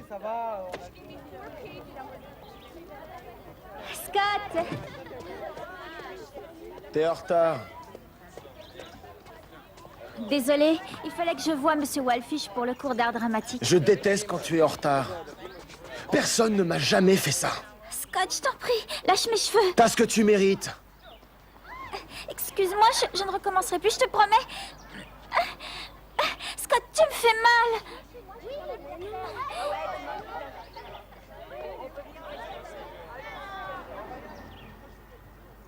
ça va. Scott! T'es en retard. Désolée, il fallait que je voie Monsieur Wallfish pour le cours d'art dramatique. Je déteste quand tu es en retard. Personne ne m'a jamais fait ça. Scott, je t'en prie, lâche mes cheveux. T'as ce que tu mérites. Excuse-moi, je ne recommencerai plus, je te promets. Scott, tu me fais mal.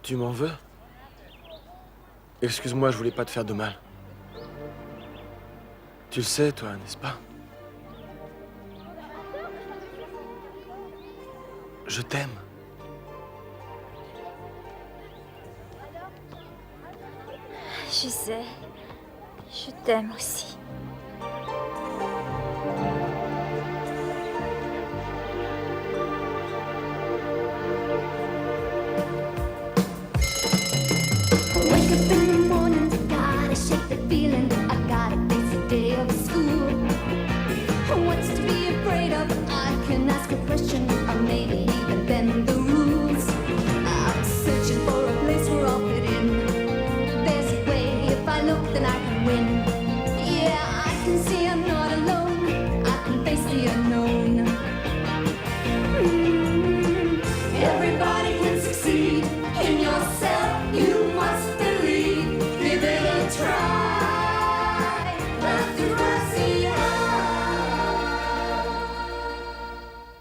Tu m'en veux? Excuse-moi, je voulais pas te faire de mal. Tu le sais, toi, n'est-ce pas? Je t'aime. Je sais. Je t'aime aussi. Wake up in the morning, gotta shake the feeling. I gotta face the day of school. What's to be afraid of? I can ask a question, or maybe even bend the rules. I'm searching for a place where I'll fit in. There's a way, if I look, then I can win. Yeah, I can see I'm not alone. I can face the unknown. Everybody can succeed in yourself. You must believe. Give it a try. Let the road see how.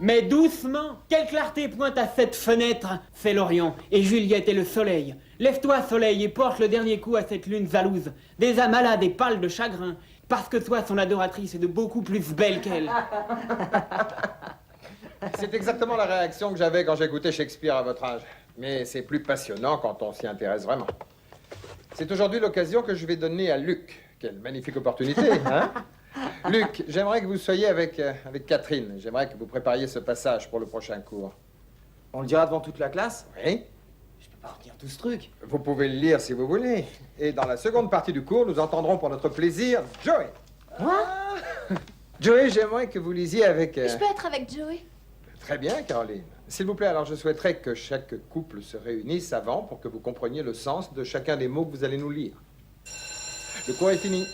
Mais doucement! Quelle clarté pointe à cette fenêtre! C'est l'Orient, et Juliette est le soleil. Lève-toi, soleil, et porte le dernier coup à cette lune jalouse. Des âmes malades et pâles de chagrin, parce que toi, son adoratrice, est de beaucoup plus belle qu'elle. C'est exactement la réaction que j'avais quand j'écoutais Shakespeare à votre âge. Mais c'est plus passionnant quand on s'y intéresse vraiment. C'est aujourd'hui l'occasion que je vais donner à Luc. Quelle magnifique opportunité, hein? Luc, j'aimerais que vous soyez avec Catherine. J'aimerais que vous prépariez ce passage pour le prochain cours. On le dira devant toute la classe? Oui? Je peux pas retenir tout ce truc. Vous pouvez le lire si vous voulez. Et dans la seconde partie du cours, nous entendrons pour notre plaisir Joey. Quoi? Joey, j'aimerais que vous lisiez avec... Je peux être avec Joey? Très bien, Caroline. S'il vous plaît, alors je souhaiterais que chaque couple se réunisse avant pour que vous compreniez le sens de chacun des mots que vous allez nous lire. Le cours est fini.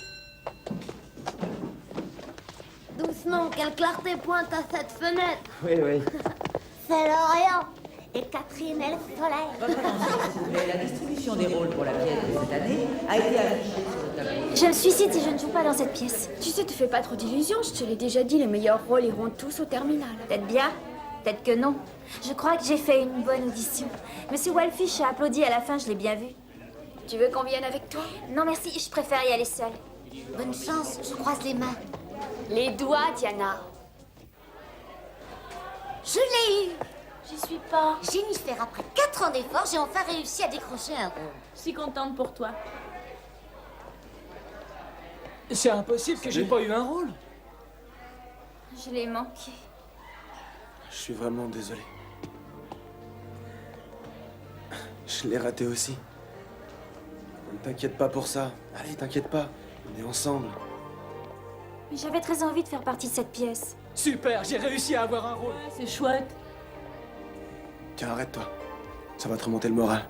Doucement, quelle clarté pointe à cette fenêtre. Oui, oui. C'est l'Orient. Et Catherine est le soleil. Mais la distribution des rôles pour la pièce de cette année a été affichée sur le tableau. Je me suicide si je ne joue pas dans cette pièce. Tu sais, te fais pas trop d'illusions, je te l'ai déjà dit, les meilleurs rôles iront tous au terminal. Peut-être bien, peut-être que non. Je crois que j'ai fait une bonne audition. Monsieur Wallfish a applaudi à la fin, je l'ai bien vu. Tu veux qu'on vienne avec toi? Non merci, je préfère y aller seule. Bonne chance, je croise les mains. Les doigts, Diana. Je l'ai eu. J'y suis pas. Jennifer, après 4 ans d'efforts, j'ai enfin réussi à décrocher un rôle. Je suis contente pour toi. C'est impossible que j'ai pas eu un rôle. Je l'ai manqué. Je suis vraiment désolé. Je l'ai raté aussi. Ne t'inquiète pas pour ça. Allez, t'inquiète pas. On est ensemble. Mais j'avais très envie de faire partie de cette pièce. Super, j'ai réussi à avoir un rôle. C'est chouette. Tiens, arrête-toi. Ça va te remonter le moral.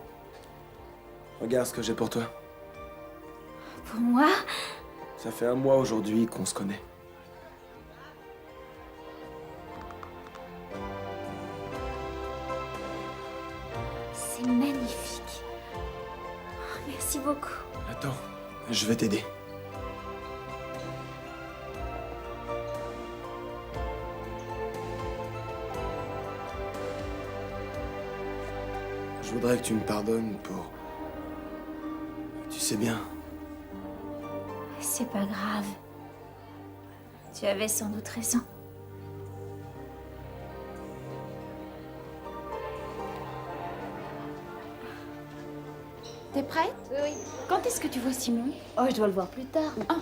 Regarde ce que j'ai pour toi. Pour moi, Ça fait 1 mois aujourd'hui qu'on se connaît. c'est magnifique. Oh, merci beaucoup. Attends, je vais t'aider. Je voudrais que tu me pardonnes pour... Tu sais bien. C'est pas grave. Tu avais sans doute raison. T'es prête? Oui. Quand est-ce que tu vois Simon? Oh, je dois le voir plus tard. Ah.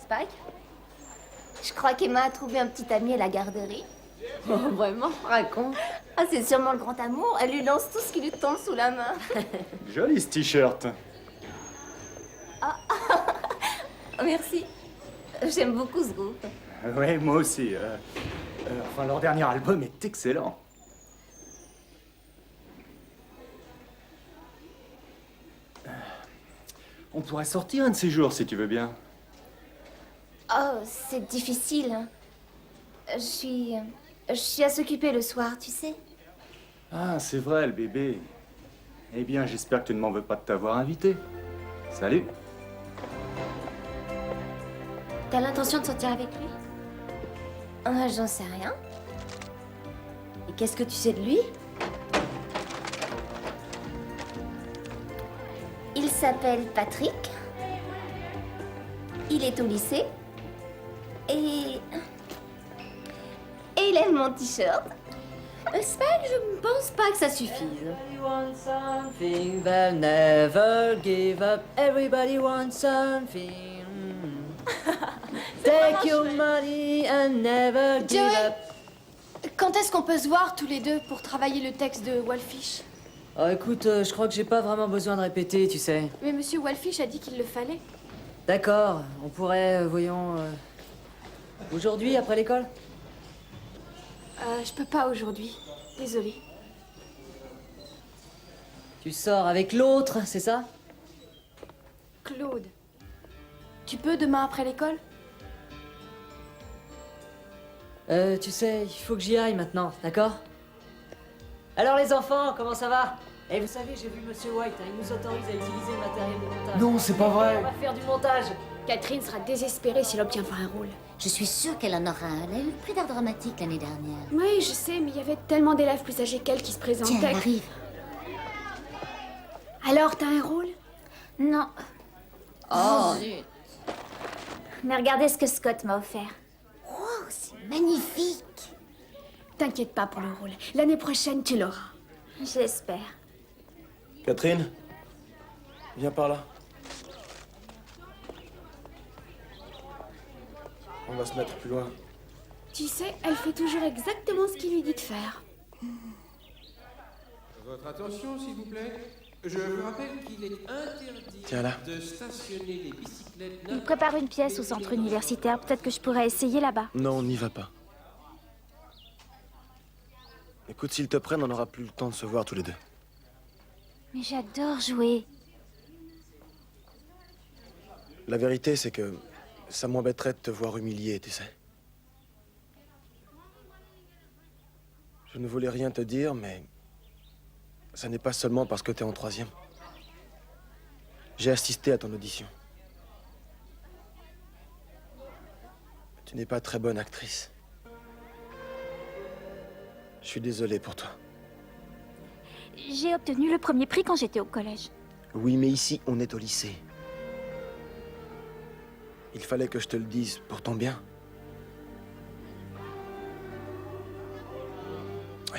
Spike? Je crois qu'Emma a trouvé un petit ami à la garderie. Oh, vraiment? Raconte. Ah, c'est sûrement le grand amour. Elle lui lance tout ce qui lui tombe sous la main. Joli ce t-shirt. Oh, merci. J'aime beaucoup ce groupe. Ouais, moi aussi. Enfin, leur dernier album est excellent. On pourrait sortir un de ces jours, si tu veux bien. Oh, c'est difficile. Hein. Je suis à s'occuper le soir, tu sais. Ah, c'est vrai, le bébé. Eh bien, j'espère que tu ne m'en veux pas de t'avoir invité. Salut. T'as l'intention de sortir avec lui? J'en sais rien. Et qu'est-ce que tu sais de lui? Il s'appelle Patrick. Il est au lycée. Et il aime mon t-shirt. Spike, je ne pense pas que ça suffise. Everybody wants something, they'll never give up. Everybody wants something. Take your money and never give Joey, up. quand est-ce qu'on peut se voir tous les deux pour travailler le texte de Wallfish? Oh, écoute, je crois que j'ai pas vraiment besoin de répéter, tu sais. Mais Monsieur Wallfish a dit qu'il le fallait. D'accord, on pourrait, voyons... Aujourd'hui, après l'école? Je peux pas aujourd'hui. Désolée. Tu sors avec l'autre, c'est ça? Claude, tu peux demain après l'école? Tu sais, il faut que j'y aille maintenant, d'accord? Alors les enfants, comment ça va? Eh, vous savez, j'ai vu Monsieur White, hein, il nous autorise à utiliser le matériel de montage. Non, c'est pas vrai. On va faire du montage. Catherine sera désespérée si elle obtient pas un rôle. Je suis sûre qu'elle en aura un. Elle a eu le prix d'art dramatique l'année dernière. Oui, je sais, mais il y avait tellement d'élèves plus âgés qu'elle qui se présentaient. Tiens, elle arrive. Alors, t'as un rôle? Non. Oh, Mais regardez ce que Scott m'a offert. wow, c'est magnifique. T'inquiète pas pour le rôle. L'année prochaine, tu l'auras. J'espère. Catherine, viens par là. On va se mettre plus loin. Tu sais, elle fait toujours exactement ce qu'il lui dit de faire. Votre attention, s'il vous plaît. Je vous rappelle qu'il est interdit Tiens là. de stationner les bicyclettes. Il prépare une pièce au centre universitaire. Peut-être que je pourrais essayer là-bas. Non, on n'y va pas. Écoute, s'ils te prennent, on n'aura plus le temps de se voir tous les deux. Mais j'adore jouer. La vérité, c'est que ça m'embêterait de te voir humilié, tu sais. Je ne voulais rien te dire, mais ça n'est pas seulement parce que t'es en troisième. J'ai assisté à ton audition. Tu n'es pas très bonne actrice. Je suis désolé pour toi. J'ai obtenu le premier prix quand j'étais au collège. Oui, mais ici, on est au lycée. Il fallait que je te le dise pour ton bien.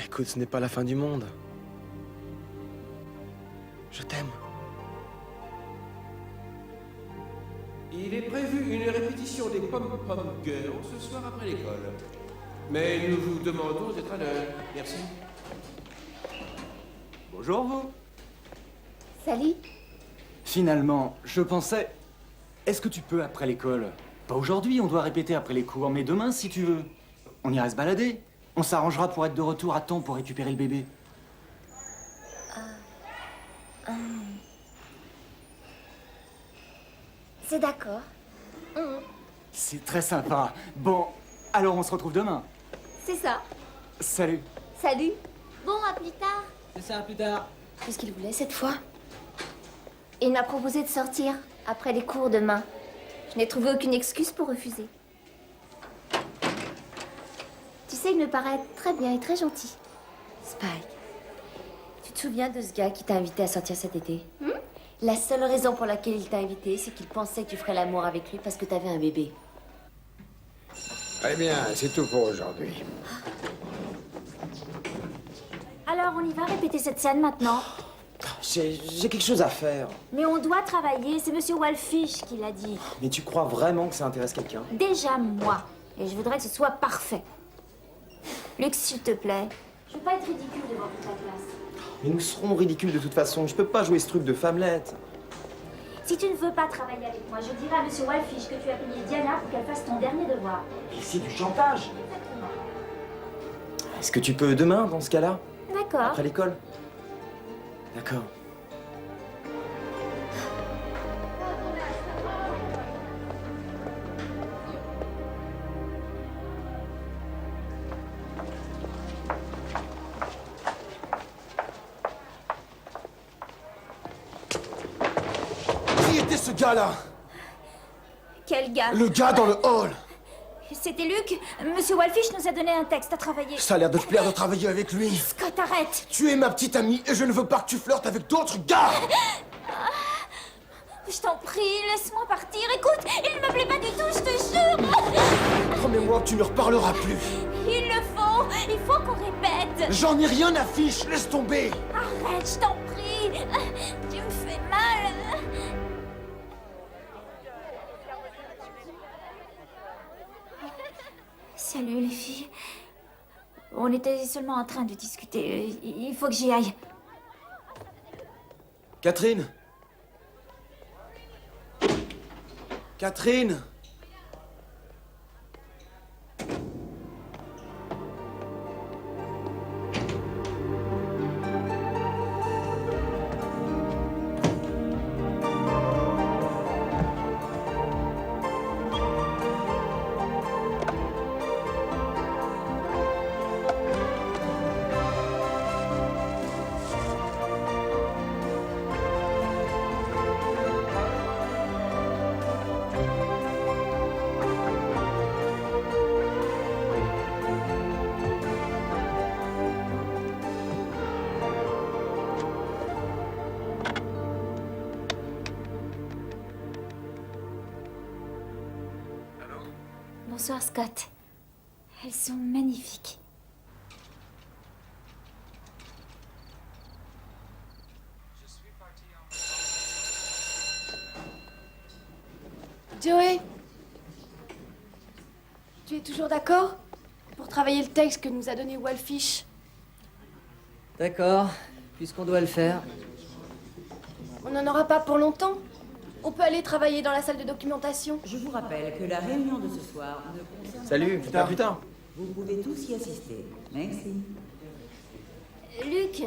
Écoute, ce n'est pas la fin du monde. Je t'aime. Il est prévu une répétition des Pom-Pom Girls ce soir après l'école. Mais nous vous demandons d'être à l'heure. Merci. Bonjour, vous. Salut. Finalement, je pensais... Est-ce que tu peux après l'école? Pas aujourd'hui, on doit répéter après les cours, mais demain, si tu veux. On ira se balader. On s'arrangera pour être de retour à temps pour récupérer le bébé. C'est d'accord. C'est très sympa. Bon, alors on se retrouve demain. C'est ça. Salut. Salut. Bon, à plus tard. C'est ça, plus tard. Qu'est-ce qu'il voulait cette fois? Il m'a proposé de sortir après les cours demain. Je n'ai trouvé aucune excuse pour refuser. Tu sais, il me paraît très bien et très gentil. Spike, tu te souviens de ce gars qui t'a invité à sortir cet été? La seule raison pour laquelle il t'a invité, c'est qu'il pensait que tu ferais l'amour avec lui parce que t'avais un bébé. Très bien, c'est tout pour aujourd'hui. Alors, on y va répéter cette scène maintenant. J'ai quelque chose à faire. Mais on doit travailler, c'est Monsieur Wallfish qui l'a dit. Mais tu crois vraiment que ça intéresse quelqu'un? Déjà moi. Et je voudrais que ce soit parfait. Luc, s'il te plaît. Je veux pas être ridicule devant toute la classe. Mais nous serons ridicules de toute façon. Je peux pas jouer ce truc de femmelette. Si tu ne veux pas travailler avec moi, je dirai à Monsieur Wildfish que tu as payé Diana pour qu'elle fasse ton dernier devoir. Mais c'est du chantage. Exactement. Est-ce que tu peux demain, dans ce cas-là? D'accord. Après l'école? D'accord. Qui était ce gars-là? Quel gars? Le gars dans le hall. C'était Luc. Monsieur Wildfish nous a donné un texte à travailler. Ça a l'air de te plaire de travailler avec lui. Scott, arrête. Tu es ma petite amie et je ne veux pas que tu flirtes avec d'autres gars. Je t'en prie, laisse-moi partir. Écoute, il ne me plaît pas du tout, je te jure. Promets-moi que tu ne reparleras plus. Il le faut. Il faut qu'on répète. J'en ai rien à fiche, laisse tomber. Arrête, je t'en prie. Tu me fais mal. Salut les filles. On était seulement en train de discuter. Il faut que j'y aille. Catherine. Catherine. Bonsoir, Scott. Elles sont magnifiques. Joey, tu es toujours d'accord pour travailler le texte que nous a donné Wildfish? D'accord, puisqu'on doit le faire. On n'en aura pas pour longtemps. On peut aller travailler dans la salle de documentation. Je vous rappelle que la réunion de ce soir ne concerne Salut, pas... à plus tard. Vous pouvez tous y assister. Merci. Luc,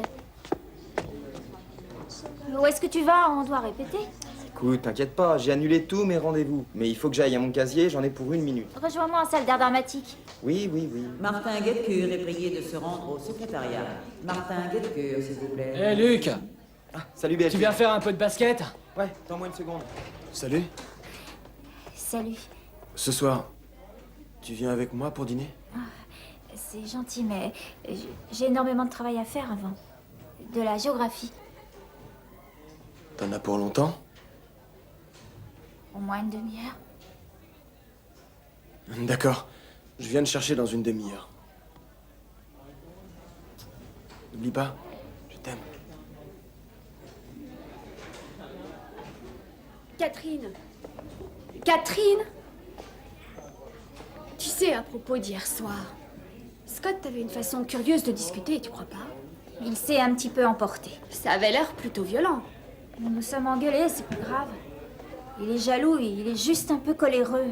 où est-ce que tu vas? On doit répéter. Écoute, t'inquiète pas, j'ai annulé tous mes rendez-vous. Mais il faut que j'aille à mon casier, j'en ai pour 1 minute. Rejoins-moi en salle d'art dramatique. Oui, oui, oui. Martin Guetcure est prié de se rendre au secrétariat. Martin Guetcure, s'il vous plaît. Hé Luc, Salut BL. tu viens faire un peu de basket? Ouais, attends-moi 1 seconde. Salut. Salut. Ce soir, tu viens avec moi pour dîner? C'est gentil, mais j'ai énormément de travail à faire avant. De la géographie. T'en as pour longtemps? Au moins 1 demi-heure. D'accord. Je viens de chercher dans 1 demi-heure. N'oublie pas, je t'aime. Catherine. Catherine. Tu sais, à propos d'hier soir, Scott avait une façon curieuse de discuter, tu crois pas? Il s'est un petit peu emporté. Ça avait l'air plutôt violent. Nous nous sommes engueulés, c'est plus grave. Il est jaloux, il est juste un peu coléreux.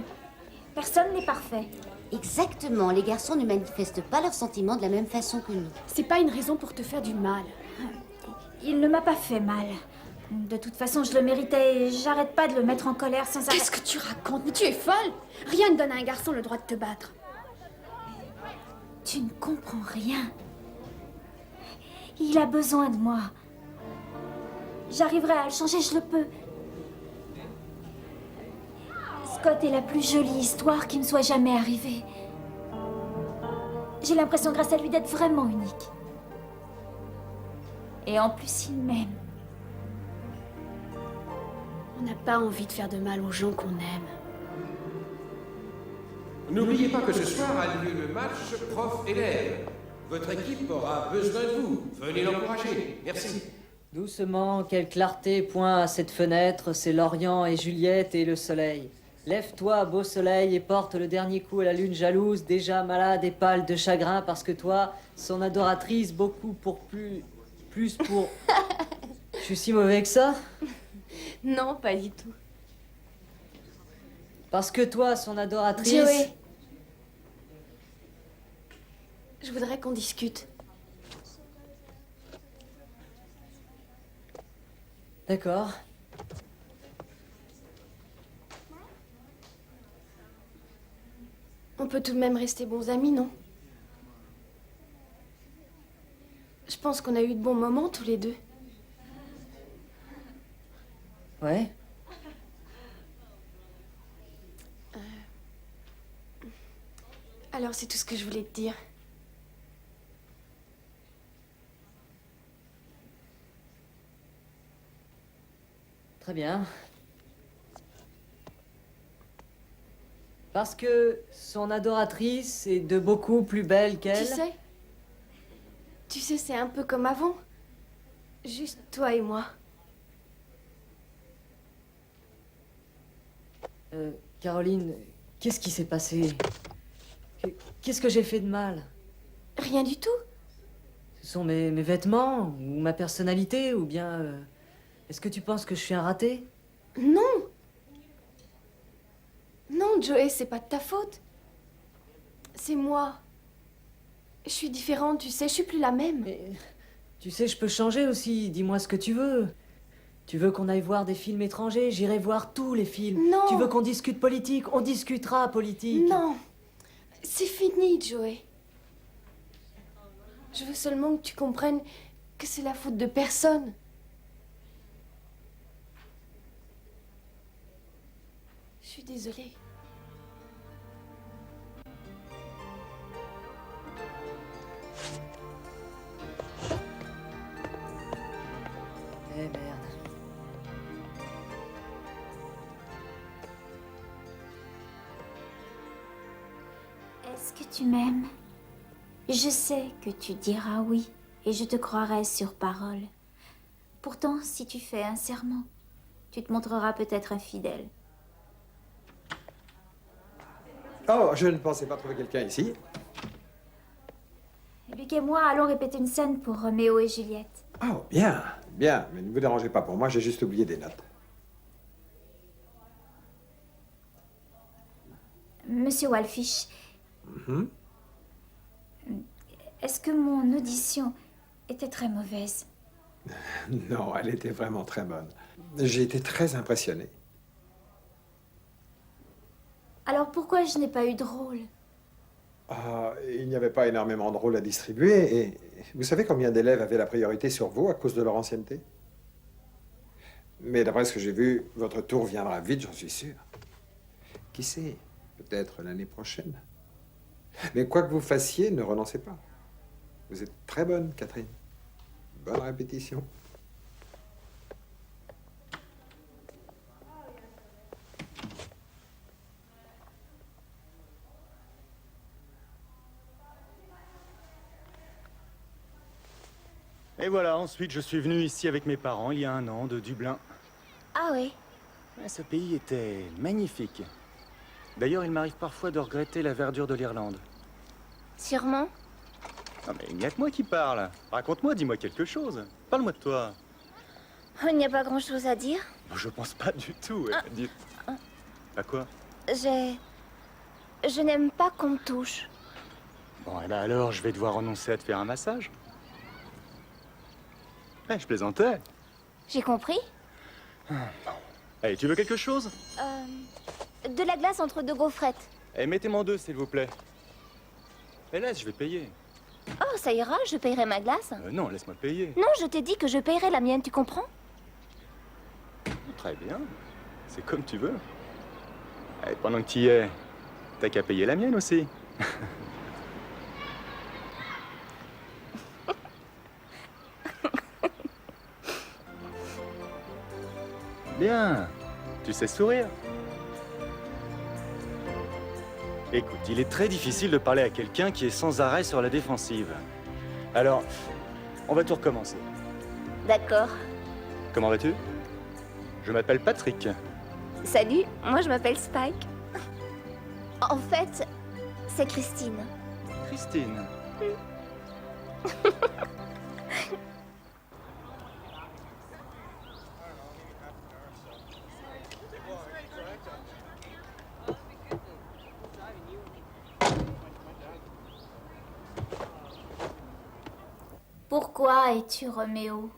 Personne n'est parfait. Exactement, les garçons ne manifestent pas leurs sentiments de la même façon que nous. C'est pas une raison pour te faire du mal. Il ne m'a pas fait mal. De toute façon, je le méritais et j'arrête pas de le mettre en colère sans arrêt. Qu'est-ce que tu racontes? Mais tu es folle! Rien ne donne à un garçon le droit de te battre. Tu ne comprends rien. Il a besoin de moi. J'arriverai à le changer, je le peux. Scott est la plus jolie histoire qui me soit jamais arrivée. J'ai l'impression, grâce à lui, d'être vraiment unique. Et en plus, il m'aime. On n'a pas envie de faire de mal aux gens qu'on aime. N'oubliez pas que ce soir a lieu le match prof-élève. Votre équipe aura besoin de vous. Venez l'encourager. Merci. Doucement, quelle clarté, point à cette fenêtre, c'est Lorient et Juliette et le soleil. Lève-toi, beau soleil, et porte le dernier coup à la lune jalouse, déjà malade et pâle de chagrin, parce que toi, son adoratrice, beaucoup pour plus pour... Je suis si mauvais que ça? Non, pas du tout. Parce que toi, son adoratrice... Joey. Je voudrais qu'on discute. D'accord. On peut tout de même rester bons amis, non? Je pense qu'on a eu de bons moments tous les deux. Ouais. Alors c'est tout ce que je voulais te dire. Très bien. Parce que son adoratrice est de beaucoup plus belle qu'elle. Tu sais, c'est un peu comme avant. Juste toi et moi. Caroline, qu'est-ce qui s'est passé? Qu'est-ce que j'ai fait de mal? Rien du tout. Ce sont mes vêtements, ou ma personnalité, ou bien... Est-ce que tu penses que je suis un raté? Non. Non, Joey, c'est pas de ta faute. C'est moi. Je suis différente, tu sais, je suis plus la même. Mais, tu sais, je peux changer aussi. Dis-moi ce que tu veux. Tu veux qu'on aille voir des films étrangers? J'irai voir tous les films. Non. Tu veux qu'on discute politique? On discutera politique. Non. C'est fini, Joey. Je veux seulement que tu comprennes que c'est la faute de personne. Je suis désolée. Eh merde. Est-ce que tu m'aimes? Je sais que tu diras oui, et je te croirai sur parole. Pourtant, si tu fais un serment, tu te montreras peut-être infidèle. Oh, je ne pensais pas trouver quelqu'un ici. Luc et moi allons répéter une scène pour Roméo et Juliette. Oh, bien, bien. Mais ne vous dérangez pas pour moi, j'ai juste oublié des notes. Monsieur Walfish, Mhm. est-ce que mon audition était très mauvaise? Non, elle était vraiment très bonne. J'ai été très impressionné. Alors pourquoi je n'ai pas eu de rôle? Ah, il n'y avait pas énormément de rôles à distribuer et vous savez combien d'élèves avaient la priorité sur vous à cause de leur ancienneté? Mais d'après ce que j'ai vu, votre tour viendra vite, j'en suis sûr. Qui sait, peut-être l'année prochaine. Mais quoi que vous fassiez, ne renoncez pas. Vous êtes très bonne, Catherine. Bonne répétition. Et voilà, ensuite je suis venu ici avec mes parents il y a 1 an de Dublin. Ah oui? Ouais, ce pays était magnifique. D'ailleurs, il m'arrive parfois de regretter la verdure de l'Irlande. Sûrement. Non mais il n'y a que moi qui parle. Raconte-moi, dis-moi quelque chose. Parle-moi de toi. Il n'y a pas grand-chose à dire. Je pense pas du tout. Dis... À quoi? Je n'aime pas qu'on me touche. Bon, et ben alors, je vais devoir renoncer à te faire un massage. Eh, je plaisantais. J'ai compris. Allez, tu veux quelque chose? De la glace entre 2 gaufrettes. Eh, mettez-m'en 2, s'il vous plaît. Eh, laisse, je vais payer. Oh, ça ira, je payerai ma glace. Non, laisse-moi payer. Non, je t'ai dit que je payerai la mienne, tu comprends? Très bien. C'est comme tu veux. Et pendant que tu y es, t'as qu'à payer la mienne aussi. Bien. Tu sais sourire. Écoute, il est très difficile de parler à quelqu'un qui est sans arrêt sur la défensive. Alors, on va tout recommencer. D'accord. Comment vas-tu? Je m'appelle Patrick. Salut, moi je m'appelle Spike. En fait, c'est Christine. Christine. Pourquoi es-tu Roméo?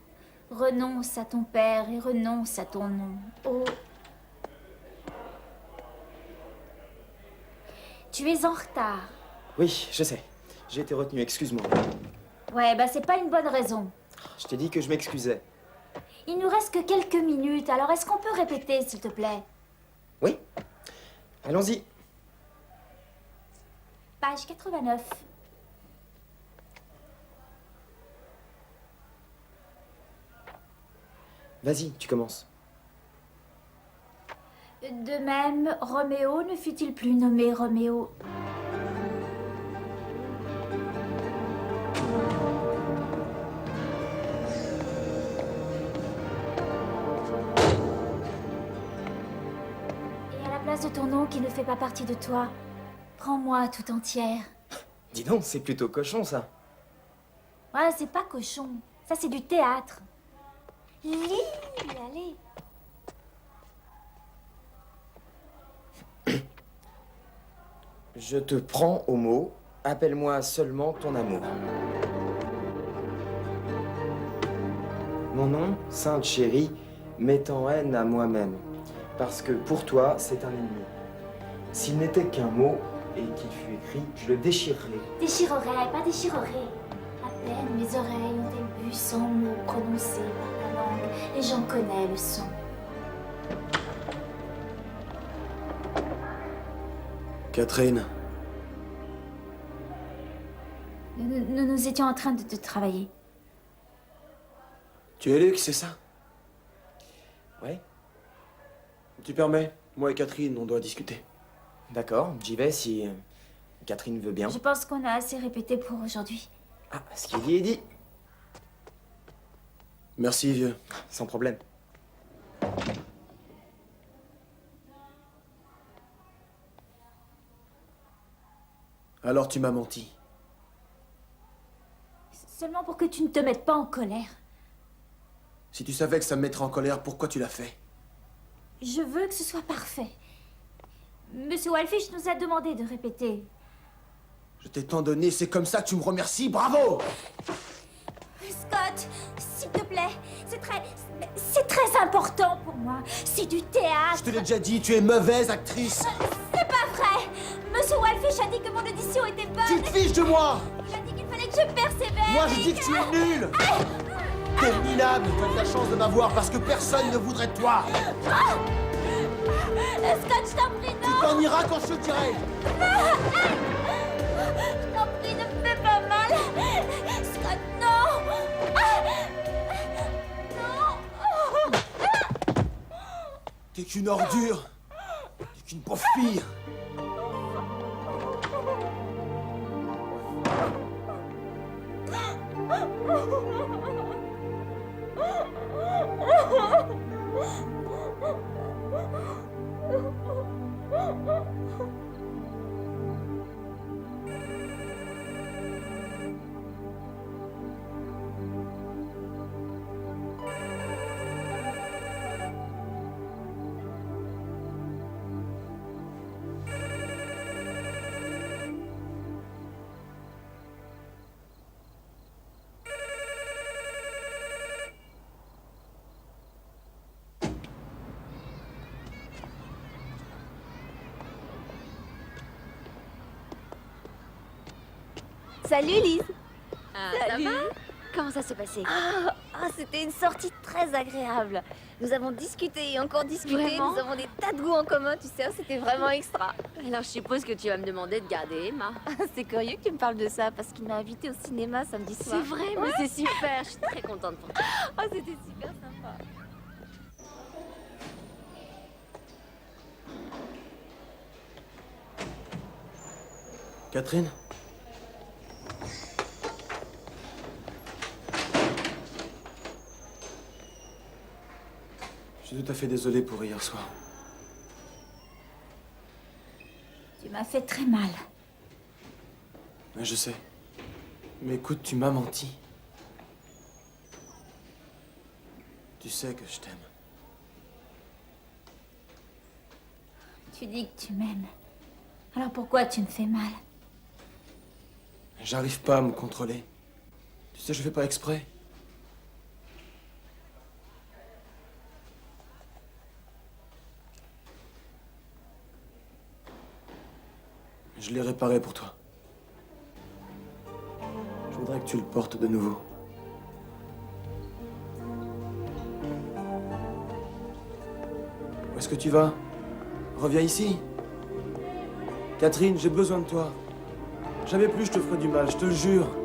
Renonce à ton père et renonce à ton nom. Oh. Tu es en retard. Oui, je sais. J'ai été retenu, excuse-moi. Ouais, bah c'est pas une bonne raison. Je t'ai dit que je m'excusais. Il nous reste que quelques minutes, alors est-ce qu'on peut répéter, s'il te plaît? Oui? Allons-y. Page 89. Vas-y, tu commences. De même, Roméo ne fut-il plus nommé Roméo? Et à la place de ton nom qui ne fait pas partie de toi, prends-moi tout entière. Dis donc, c'est plutôt cochon, ça. Ouais, c'est pas cochon. Ça, c'est du théâtre. Lis, allez. Je te prends au mot. Appelle-moi seulement ton amour. Mon nom, sainte chérie, m'est en haine à moi-même. Parce que pour toi, c'est un ennemi. S'il n'était qu'un mot et qu'il fût écrit, je le déchirerais. Déchirerai, pas déchirerai. À peine mes oreilles ont-elles bu 100 mots prononcés par ta langue, et j'en connais le son. Catherine, Nous étions en train de travailler. tu es Luc, c'est ça? Ouais, Tu permets? Moi et Catherine, on doit discuter. d'accord, j'y vais si Catherine veut bien. Je pense qu'on a assez répété pour aujourd'hui. Ah, ce qui est dit est dit. Merci, vieux. Sans problème. Alors tu m'as menti. Seulement pour que tu ne te mettes pas en colère. Si tu savais que ça me mettrait en colère, pourquoi tu l'as fait? Je veux que ce soit parfait. Monsieur Wildfish nous a demandé de répéter. Je t'ai tant donné, c'est comme ça que tu me remercies, bravo! Scott, s'il te plaît, c'est très important pour moi. C'est du théâtre. Je te l'ai déjà dit, tu es mauvaise actrice! C'est pas vrai. Monsieur Wildfish a dit que mon audition était bonne. Tu te fiches de moi! Il a dit qu'il fallait que je persévère. Moi je dis que tu es nul! T'es minable, tu as de la chance de m'avoir parce que personne ne voudrait de toi! Scott, je t'en prie, non. Tu t'en iras quand je te dirai! Je t'en prie, ne me fais pas mal. Scott, non. Non. T'es qu'une ordure! T'es qu'une pauvre fille! Salut Lise. Salut. Ça va? Comment ça s'est passé? C'était une sortie très agréable. Nous avons discuté et encore discuté. Vraiment? Nous avons des tas de goûts en commun, tu sais, c'était vraiment extra. Alors je suppose que tu vas me demander de garder Emma. C'est curieux que tu me parles de ça parce qu'il m'a invité au cinéma samedi soir. C'est vrai, mais c'est super. Je suis très contente pour toi. Oh, c'était super sympa. Catherine? Je suis tout à fait désolé pour hier soir. Tu m'as fait très mal. Ouais, je sais. Mais écoute, tu m'as menti. Tu sais que je t'aime. Tu dis que tu m'aimes. Alors pourquoi tu me fais mal? J'arrive pas à me contrôler. Tu sais, je fais pas exprès. Je l'ai réparé pour toi. Je voudrais que tu le portes de nouveau. Où est-ce que tu vas? Reviens ici. Catherine, j'ai besoin de toi. Jamais plus je te ferai du mal, je te le jure.